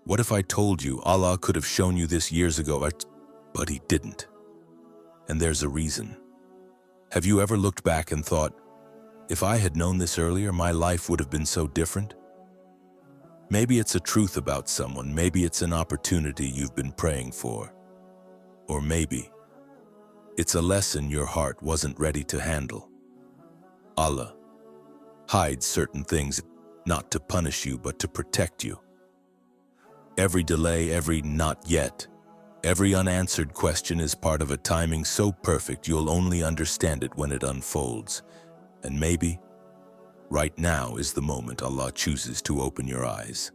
What if I told you Allah could have shown you this years ago, but He didn't? And there's a reason. Have you ever looked back and thought, if I had known this earlier, my life would have been so different? Maybe it's a truth about someone, maybe it's an opportunity you've been praying for. Or maybe it's a lesson your heart wasn't ready to handle. Allah hides certain things, not to punish you, but to protect you. Every delay, every not yet, every unanswered question is part of a timing so perfect you'll only understand it when it unfolds. And maybe, right now is the moment Allah chooses to open your eyes.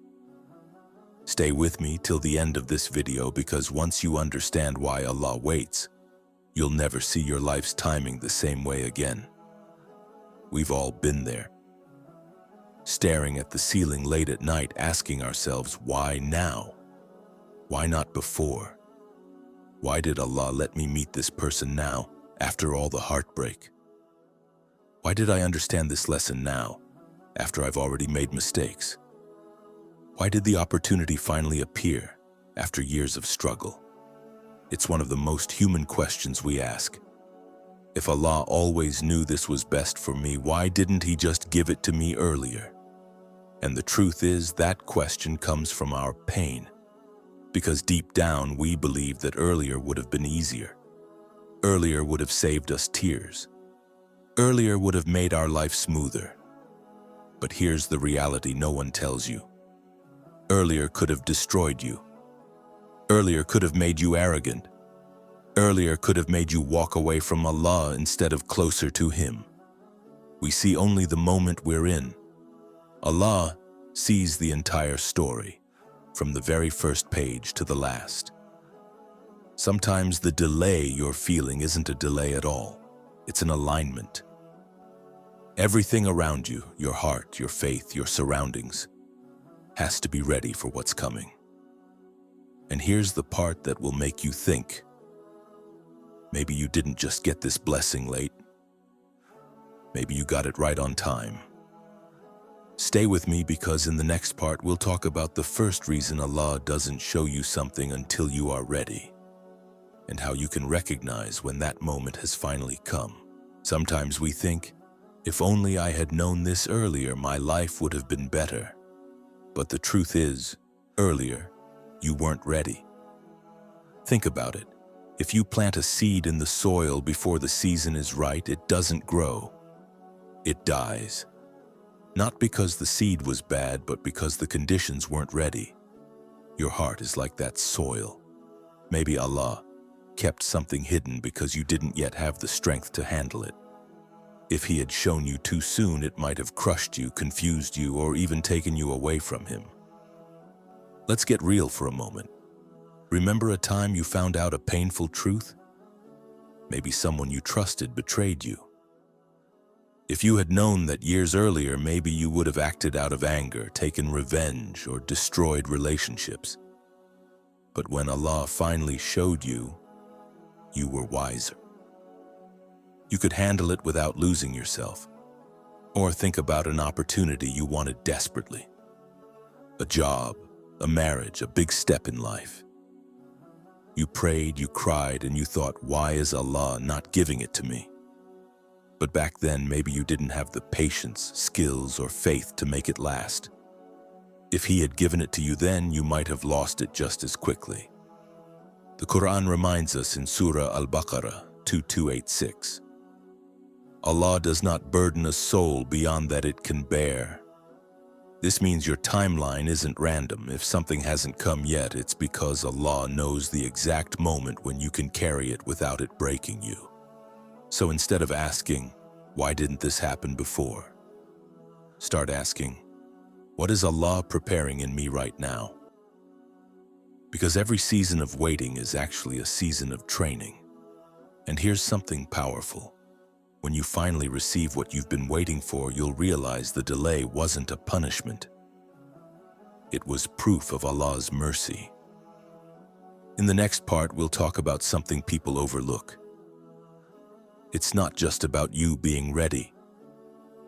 Stay with me till the end of this video, because once you understand why Allah waits, you'll never see your life's timing the same way again. We've all been there, staring at the ceiling late at night, asking ourselves, why now? Why not before? Why did Allah let me meet this person now, after all the heartbreak? Why did I understand this lesson now, after I've already made mistakes? Why did the opportunity finally appear, after years of struggle? It's one of the most human questions we ask. If Allah always knew this was best for me, why didn't He just give it to me earlier? And the truth is, that question comes from our pain, because deep down we believe that earlier would have been easier. Earlier would have saved us tears. Earlier would have made our life smoother. But here's the reality no one tells you. Earlier could have destroyed you. Earlier could have made you arrogant. Earlier could have made you walk away from Allah instead of closer to Him. We see only the moment we're in. Allah sees the entire story, from the very first page to the last. Sometimes the delay you're feeling isn't a delay at all. It's an alignment. Everything around you, your heart, your faith, your surroundings, has to be ready for what's coming. And here's the part that will make you think. Maybe you didn't just get this blessing late. Maybe you got it right on time. Stay with me, because in the next part we'll talk about the first reason Allah doesn't show you something until you are ready, and how you can recognize when that moment has finally come. Sometimes we think, if only I had known this earlier, my life would have been better. But the truth is, earlier, you weren't ready. Think about it. If you plant a seed in the soil before the season is right, it doesn't grow. It dies. Not because the seed was bad, but because the conditions weren't ready. Your heart is like that soil. Maybe Allah kept something hidden because you didn't yet have the strength to handle it. If He had shown you too soon, it might have crushed you, confused you, or even taken you away from Him. Let's get real for a moment. Remember a time you found out a painful truth? Maybe someone you trusted betrayed you. If you had known that years earlier, maybe you would have acted out of anger, taken revenge, or destroyed relationships. But when Allah finally showed you, you were wiser. You could handle it without losing yourself. Or think about an opportunity you wanted desperately. A job, a marriage, a big step in life. You prayed, you cried, and you thought, why is Allah not giving it to me? But back then, maybe you didn't have the patience, skills, or faith to make it last. If He had given it to you then, you might have lost it just as quickly. The Quran reminds us in Surah Al-Baqarah 2286. Allah does not burden a soul beyond that it can bear. This means your timeline isn't random. If something hasn't come yet, it's because Allah knows the exact moment when you can carry it without it breaking you. So instead of asking, why didn't this happen before? Start asking, what is Allah preparing in me right now? Because every season of waiting is actually a season of training. And here's something powerful. When you finally receive what you've been waiting for, you'll realize the delay wasn't a punishment. It was proof of Allah's mercy. In the next part, we'll talk about something people overlook. It's not just about you being ready.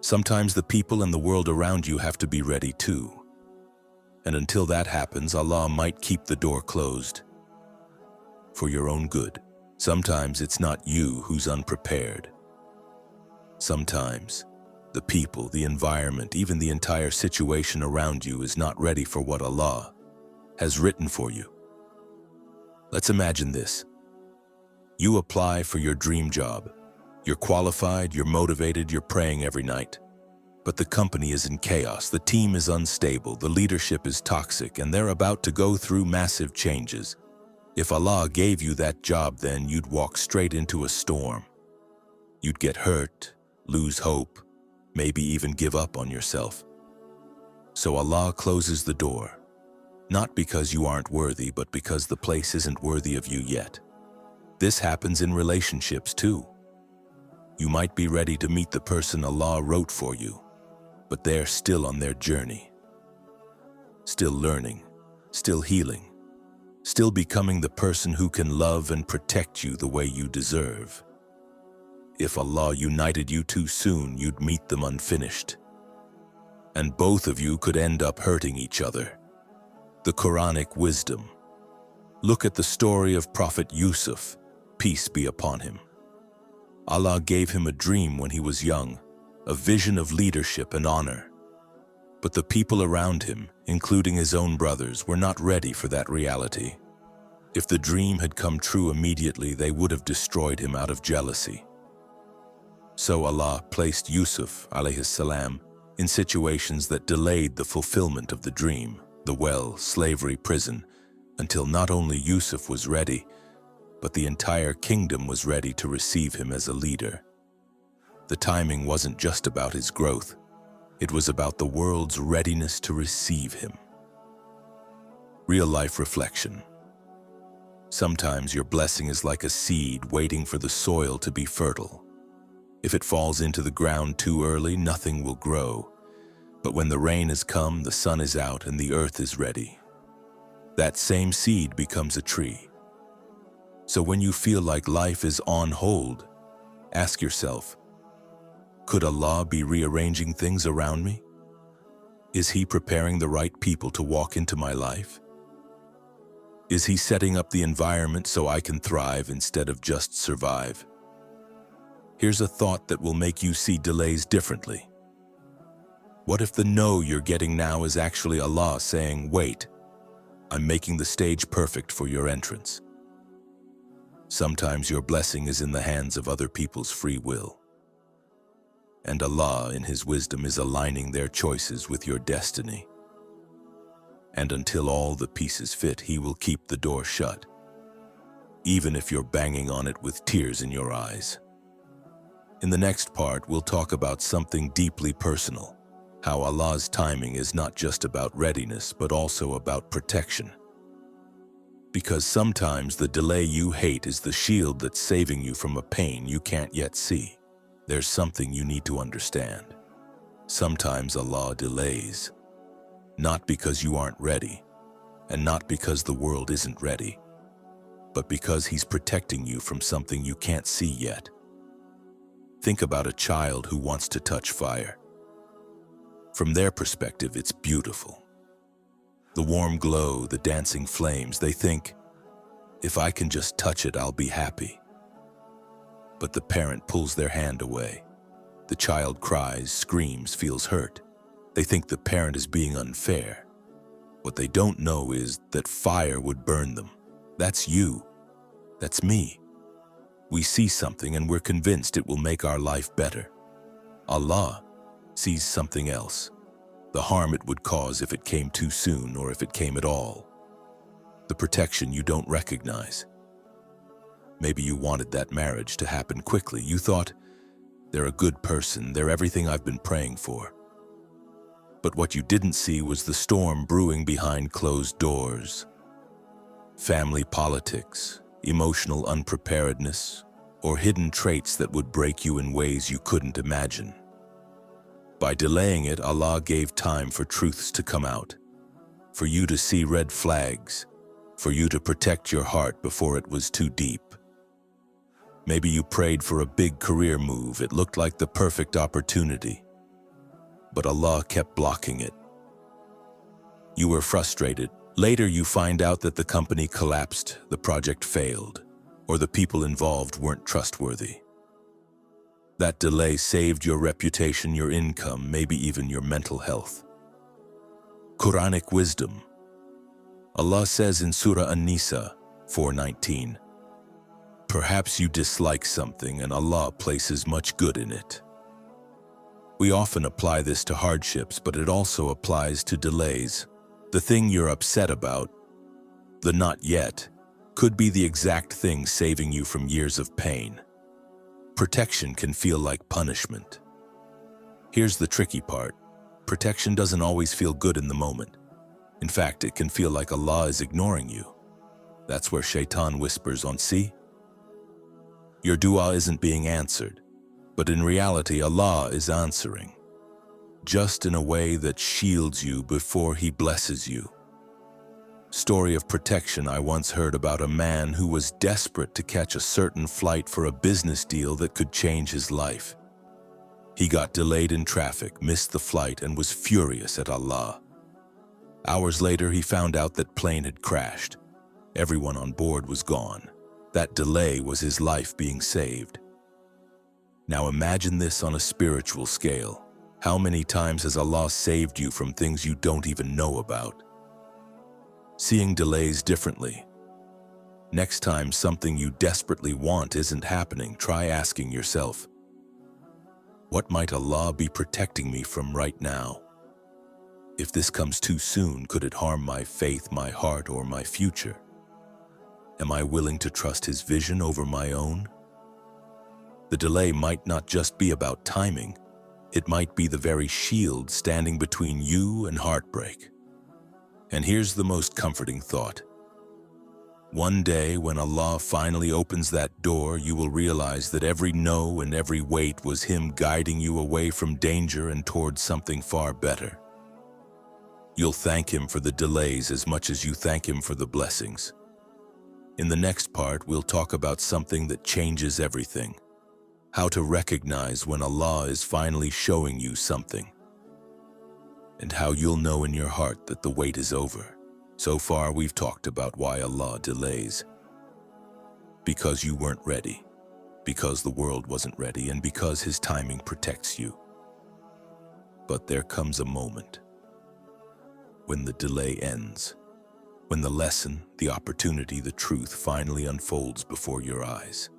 Sometimes the people and the world around you have to be ready too. And until that happens, Allah might keep the door closed. For your own good. Sometimes it's not you who's unprepared. Sometimes the people, the environment, even the entire situation around you is not ready for what Allah has written for you. Let's imagine this. You apply for your dream job. You're qualified, you're motivated, you're praying every night. But the company is in chaos, the team is unstable, the leadership is toxic, and they're about to go through massive changes. If Allah gave you that job, then you'd walk straight into a storm. You'd get hurt, lose hope, maybe even give up on yourself. So Allah closes the door, not because you aren't worthy, but because the place isn't worthy of you yet. This happens in relationships too. You might be ready to meet the person Allah wrote for you, but they're still on their journey. Still learning, still healing, still becoming the person who can love and protect you the way you deserve. If Allah united you too soon, you'd meet them unfinished. And both of you could end up hurting each other. The Quranic wisdom. Look at the story of Prophet Yusuf, peace be upon him. Allah gave him a dream when he was young, a vision of leadership and honor. But the people around him, including his own brothers, were not ready for that reality. If the dream had come true immediately, they would have destroyed him out of jealousy. So Allah placed Yusuf, alayhis salam, in situations that delayed the fulfillment of the dream, the well, slavery, prison, until not only Yusuf was ready, but the entire kingdom was ready to receive him as a leader. The timing wasn't just about his growth. It was about the world's readiness to receive him. Real-life reflection. Sometimes your blessing is like a seed waiting for the soil to be fertile. If it falls into the ground too early, nothing will grow. But when the rain has come, the sun is out, and the earth is ready, that same seed becomes a tree. So when you feel like life is on hold, ask yourself, could Allah be rearranging things around me? Is He preparing the right people to walk into my life? Is He setting up the environment so I can thrive instead of just survive? Here's a thought that will make you see delays differently. What if the no you're getting now is actually Allah saying, wait, I'm making the stage perfect for your entrance? Sometimes your blessing is in the hands of other people's free will. And Allah, in His wisdom, is aligning their choices with your destiny. And until all the pieces fit, He will keep the door shut, even if you're banging on it with tears in your eyes. In the next part, we'll talk about something deeply personal, how Allah's timing is not just about readiness, but also about protection. Because sometimes the delay you hate is the shield that's saving you from a pain you can't yet see. There's something you need to understand. Sometimes Allah delays, not because you aren't ready, and not because the world isn't ready, but because He's protecting you from something you can't see yet. Think about a child who wants to touch fire. From their perspective, it's beautiful. The warm glow, the dancing flames, they think, if I can just touch it, I'll be happy. But the parent pulls their hand away. The child cries, screams, feels hurt. They think the parent is being unfair. What they don't know is that fire would burn them. That's you. That's me. We see something and we're convinced it will make our life better. Allah sees something else. The harm it would cause if it came too soon or if it came at all. The protection you don't recognize. Maybe you wanted that marriage to happen quickly. You thought, they're a good person, they're everything I've been praying for. But what you didn't see was the storm brewing behind closed doors. Family politics, emotional unpreparedness, or hidden traits that would break you in ways you couldn't imagine. By delaying it, Allah gave time for truths to come out, for you to see red flags, for you to protect your heart before it was too deep. Maybe you prayed for a big career move. It looked like the perfect opportunity, but Allah kept blocking it. You were frustrated. Later, you find out that the company collapsed, the project failed, or the people involved weren't trustworthy. That delay saved your reputation, your income, maybe even your mental health. Quranic wisdom. Allah says in Surah An-Nisa 4:19, "Perhaps you dislike something and Allah places much good in it." We often apply this to hardships, but it also applies to delays. The thing you're upset about, the not yet, could be the exact thing saving you from years of pain. Protection can feel like punishment. Here's the tricky part. Protection doesn't always feel good in the moment. In fact, it can feel like Allah is ignoring you. That's where Shaitan whispers on, "See? Your dua isn't being answered." But in reality, Allah is answering, just in a way that shields you before He blesses you. Story of protection. I once heard about a man who was desperate to catch a certain flight for a business deal that could change his life. He got delayed in traffic, missed the flight, and was furious at Allah. Hours later, he found out that plane had crashed. Everyone on board was gone. That delay was his life being saved. Now imagine this on a spiritual scale. How many times has Allah saved you from things you don't even know about? Seeing delays differently. Next time something you desperately want isn't happening, try asking yourself, what might Allah be protecting me from right now? If this comes too soon, could it harm my faith, my heart, or my future? Am I willing to trust His vision over my own? The delay might not just be about timing. It might be the very shield standing between you and heartbreak. And here's the most comforting thought. One day, when Allah finally opens that door, you will realize that every no and every wait was Him guiding you away from danger and towards something far better. You'll thank Him for the delays as much as you thank Him for the blessings. In the next part, we'll talk about something that changes everything. How to recognize when Allah is finally showing you something. And how you'll know in your heart that the wait is over. So far, we've talked about why Allah delays. Because you weren't ready. Because the world wasn't ready, and because His timing protects you. But there comes a moment when the delay ends. When the lesson, the opportunity, the truth finally unfolds before your eyes.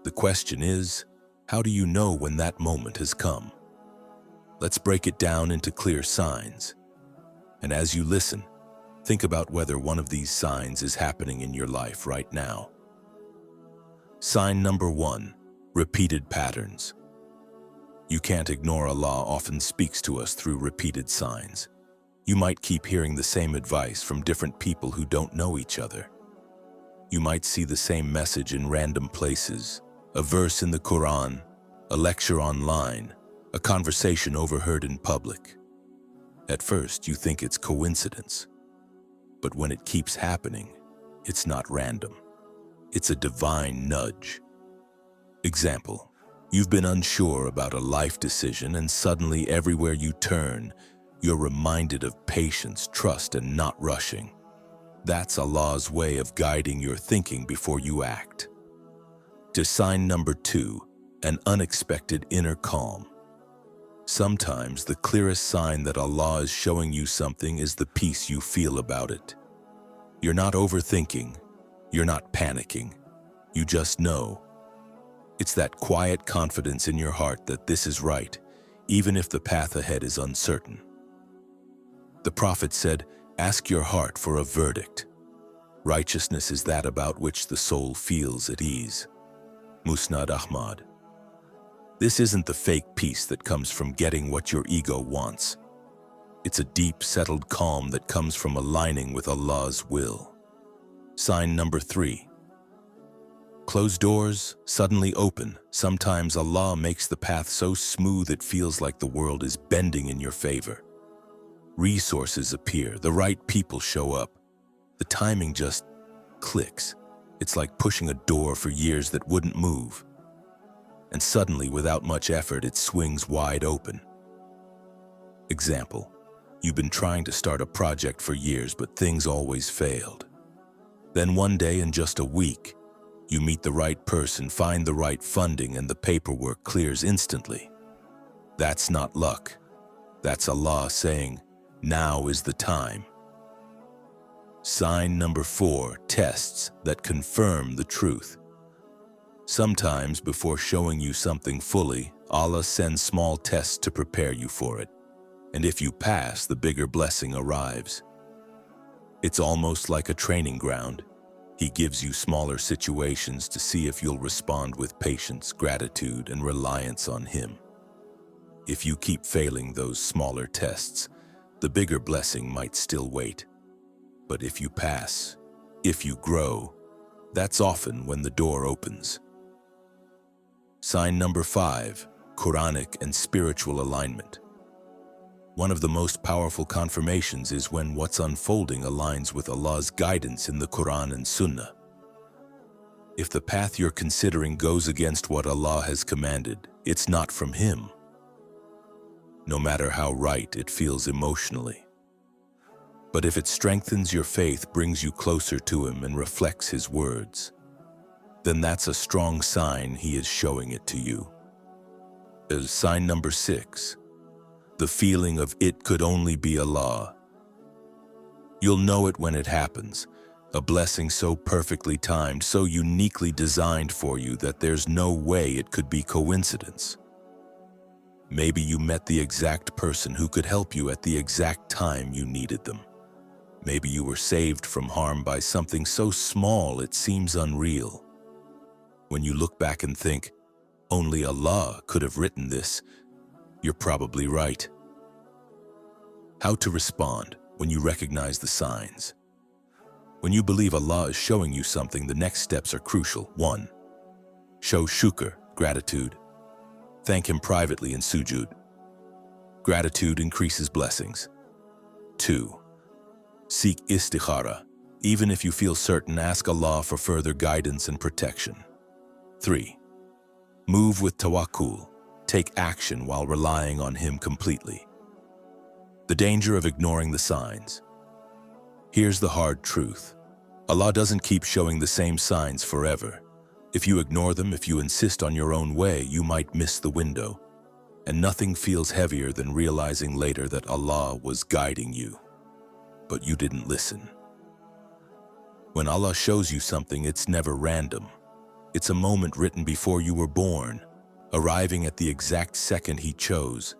The question is, how do you know when that moment has come? Let's break it down into clear signs. And as you listen, think about whether one of these signs is happening in your life right now. Sign number 1, repeated patterns. You can't ignore Allah often speaks to us through repeated signs. You might keep hearing the same advice from different people who don't know each other. You might see the same message in random places, a verse in the Quran, a lecture online, a conversation overheard in public. At first, you think it's coincidence. But when it keeps happening, it's not random. It's a divine nudge. Example, you've been unsure about a life decision, and suddenly everywhere you turn, you're reminded of patience, trust, and not rushing. That's Allah's way of guiding your thinking before you act. To sign number 2, an unexpected inner calm. Sometimes the clearest sign that Allah is showing you something is the peace you feel about it. You're not overthinking. You're not panicking. You just know. It's that quiet confidence in your heart that this is right, even if the path ahead is uncertain. The Prophet said, "Ask your heart for a verdict." Righteousness is that about which the soul feels at ease. Musnad Ahmad. This isn't the fake peace that comes from getting what your ego wants. It's a deep, settled calm that comes from aligning with Allah's will. Sign number 3. Closed doors suddenly open. Sometimes Allah makes the path so smooth it feels like the world is bending in your favor. Resources appear, the right people show up. The timing just clicks. It's like pushing a door for years that wouldn't move. And suddenly, without much effort, it swings wide open. Example, You've been trying to start a project for years, but things always failed. Then one day, in just a week, you meet the right person, find the right funding, and the paperwork clears instantly. That's not luck. That's Allah saying, now is the time. Sign number 4, tests that confirm the truth. Sometimes, before showing you something fully, Allah sends small tests to prepare you for it. And if you pass, the bigger blessing arrives. It's almost like a training ground. He gives you smaller situations to see if you'll respond with patience, gratitude, and reliance on Him. If you keep failing those smaller tests, the bigger blessing might still wait. But if you pass, if you grow, that's often when the door opens. Sign number 5, Quranic and spiritual alignment. One of the most powerful confirmations is when what's unfolding aligns with Allah's guidance in the Quran and Sunnah. If the path you're considering goes against what Allah has commanded, it's not from Him, no matter how right it feels emotionally. But if it strengthens your faith, brings you closer to Him, and reflects His words, then that's a strong sign He is showing it to you. Sign number 6, the feeling of it could only be Allah. You'll know it when it happens, a blessing so perfectly timed, so uniquely designed for you that there's no way it could be coincidence. Maybe you met the exact person who could help you at the exact time you needed them. Maybe you were saved from harm by something so small it seems unreal. When you look back and think, only Allah could have written this, you're probably right. How to respond when you recognize the signs. When you believe Allah is showing you something, the next steps are crucial. 1. Show shukr, gratitude. Thank Him privately in sujud. Gratitude increases blessings. 2. Seek istikhara. Even if you feel certain, ask Allah for further guidance and protection. 3. Move with tawakkul. Take action while relying on Him completely. The danger of ignoring the signs. Here's the hard truth. Allah doesn't keep showing the same signs forever. If you ignore them, if you insist on your own way, you might miss the window. And nothing feels heavier than realizing later that Allah was guiding you, but you didn't listen. When Allah shows you something, it's never random. It's a moment written before you were born, arriving at the exact second He chose.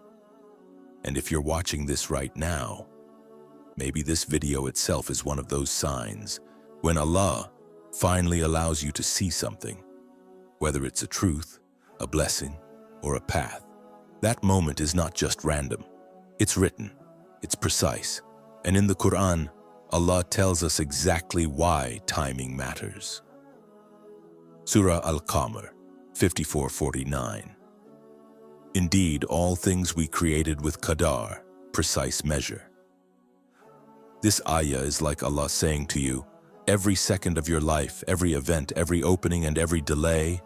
And if you're watching this right now, maybe this video itself is one of those signs. When Allah finally allows you to see something, whether it's a truth, a blessing, or a path, that moment is not just random. It's written, it's precise. And in the Quran, Allah tells us exactly why timing matters. Surah Al-Qamar 54:49. Indeed, all things we created with qadar, precise measure. This ayah is like Allah saying to you, every second of your life, every event, every opening, and every delay,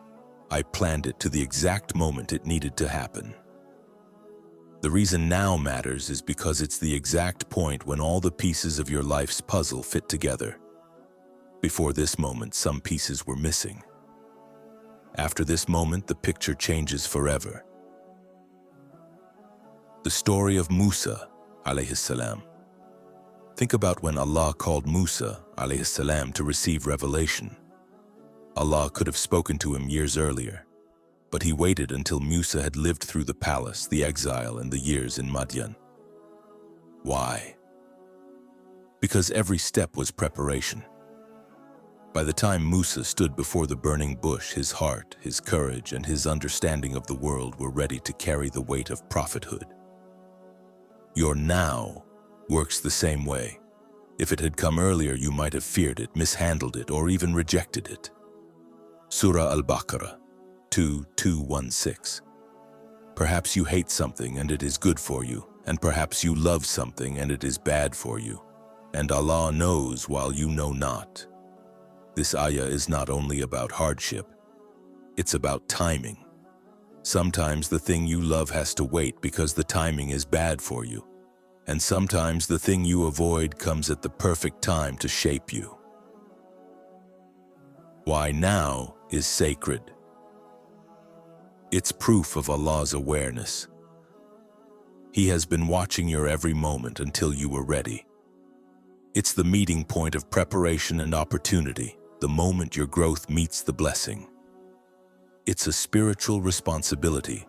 I planned it to the exact moment it needed to happen. The reason now matters is because it's the exact point when all the pieces of your life's puzzle fit together. Before this moment, some pieces were missing. After this moment, the picture changes forever. The story of Musa, alayhi salam. Think about when Allah called Musa, alayhi salam, to receive revelation. Allah could have spoken to him years earlier, but He waited until Musa had lived through the palace, the exile, and the years in Madian. Why? Because every step was preparation. By the time Musa stood before the burning bush, his heart, his courage, and his understanding of the world were ready to carry the weight of prophethood. Your now works the same way. If it had come earlier, you might have feared it, mishandled it, or even rejected it. Surah Al-Baqarah 2:216. Perhaps you hate something and it is good for you, and perhaps you love something and it is bad for you, and Allah knows while you know not. This ayah is not only about hardship, it's about timing. Sometimes the thing you love has to wait because the timing is bad for you. And sometimes the thing you avoid comes at the perfect time to shape you. Why now is sacred. It's proof of Allah's awareness. He has been watching your every moment until you were ready. It's the meeting point of preparation and opportunity, the moment your growth meets the blessing. It's a spiritual responsibility.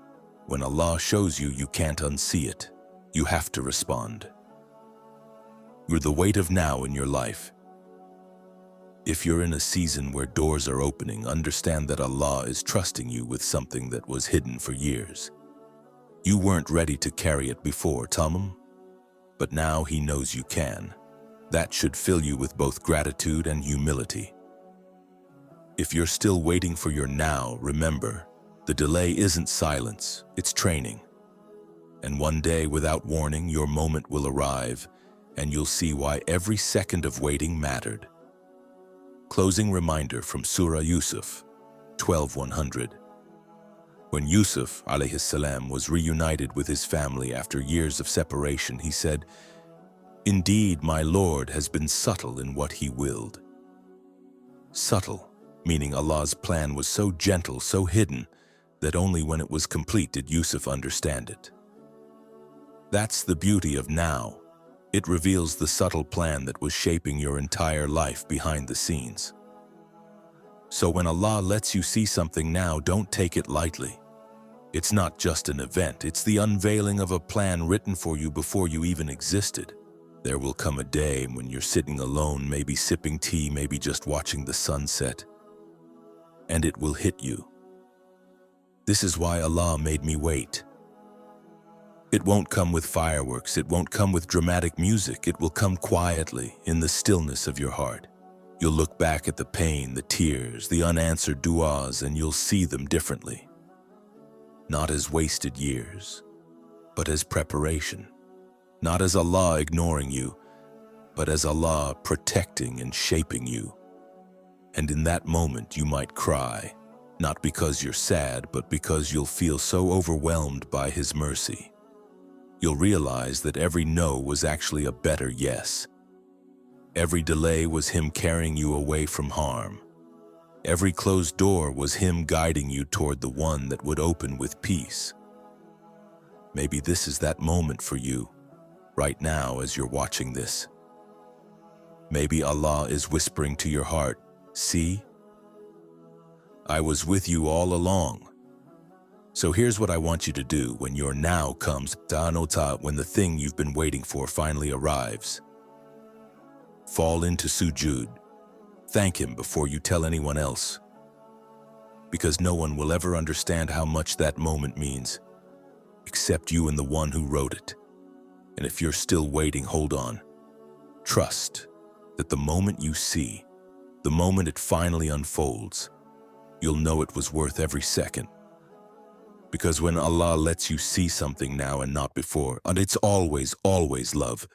When Allah shows you, you can't unsee it. You have to respond. You're the weight of now in your life. If you're in a season where doors are opening, understand that Allah is trusting you with something that was hidden for years. You weren't ready to carry it before, Tamam, but now He knows you can. That should fill you with both gratitude and humility. If you're still waiting for your now, remember, the delay isn't silence, it's training. And one day, without warning, your moment will arrive, and you'll see why every second of waiting mattered. Closing reminder from Surah Yusuf, 12:100. When Yusuf, alayhi salam, was reunited with his family after years of separation, he said, "Indeed, my Lord has been subtle in what He willed." Subtle, meaning Allah's plan was so gentle, so hidden, that only when it was complete did Yusuf understand it. That's the beauty of now. It reveals the subtle plan that was shaping your entire life behind the scenes. So when Allah lets you see something now, don't take it lightly. It's not just an event, it's the unveiling of a plan written for you before you even existed. There will come a day when you're sitting alone, maybe sipping tea, maybe just watching the sunset, and it will hit you. This is why Allah made me wait. It won't come with fireworks, it won't come with dramatic music, it will come quietly in the stillness of your heart. You'll look back at the pain, the tears, the unanswered du'as, and you'll see them differently. Not as wasted years, but as preparation. Not as Allah ignoring you, but as Allah protecting and shaping you. And in that moment you might cry, not because you're sad, but because you'll feel so overwhelmed by His mercy. You'll realize that every no was actually a better yes. Every delay was Him carrying you away from harm. Every closed door was Him guiding you toward the one that would open with peace. Maybe this is that moment for you, right now as you're watching this. Maybe Allah is whispering to your heart, "See, I was with you all along." So here's what I want you to do when your now comes, when the thing you've been waiting for finally arrives. Fall into sujood. Thank Him before you tell anyone else. Because no one will ever understand how much that moment means, except you and the one who wrote it. And if you're still waiting, hold on. Trust that the moment you see, the moment it finally unfolds, you'll know it was worth every second. Because when Allah lets you see something now and not before, and it's always, always love,